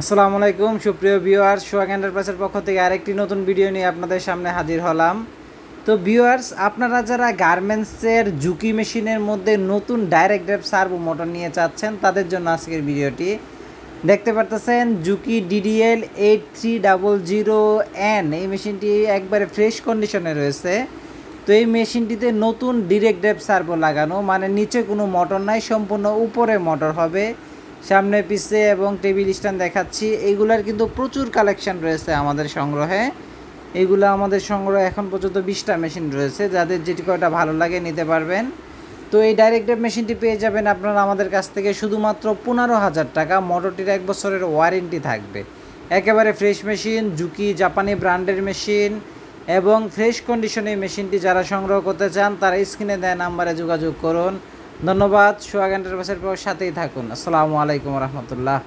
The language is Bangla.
আসসালামু আলাইকুম সুপ্রিয় ভিউয়ার্স, সোহাগ এন্টারপ্রাইজের পক্ষ থেকে আরেকটি নতুন ভিডিও নিয়ে আপনাদের সামনে হাজির হলাম। তো ভিউয়ার্স, আপনারা যারা গার্মেন্টসের ঝুঁকি মেশিনের মধ্যে নতুন ডাইরেক্ট ড্রাইভ সার্ভো মোটর নিয়ে চাচ্ছেন তাদের জন্য আজকের ভিডিওটি। দেখতে পারতেছেন ঝুঁকি DDL 8300N, এই মেশিনটি একবারে ফ্রেশ কন্ডিশনে রয়েছে। তো এই মেশিনটিতে নতুন ডিরেক্ট ড্রাইভ সার্ভো লাগানো, মানে নিচে কোনো মোটর নাই, সম্পূর্ণ উপরে মোটর হবে। সামনে পিছে এবং টেবিল স্ট্যান্ড দেখাচ্ছি, এইগুলার কিন্তু প্রচুর কালেকশন রয়েছে আমাদের সংগ্রহে। এইগুলো আমাদের সংগ্রহে এখন পর্যন্ত 20টা মেশিন রয়েছে, যাদের যেটি কয়টা ভালো লাগে নিতে পারবেন। তো এই ডাইরেক্ট ড্রাইভ মেশিনটি পেয়ে যাবেন আপনারা আমাদের কাছ থেকে শুধুমাত্র 15,000 টাকা। মোটরটির 1 বছরের ওয়ারেন্টি থাকবে। একেবারে ফ্রেশ মেশিন, ঝুঁকি জাপানি ব্র্যান্ডের মেশিন এবং ফ্রেশ কন্ডিশনে এই মেশিনটি যারা সংগ্রহ করতে চান তারা স্ক্রিনে দেওয়া নাম্বারে যোগাযোগ করুন। ধন্যবাদ। সোহাগ এন্টারপ্রাইজের সাথেই থাকুন। আসসালামু আলাইকুম রহমতুল্লাহ।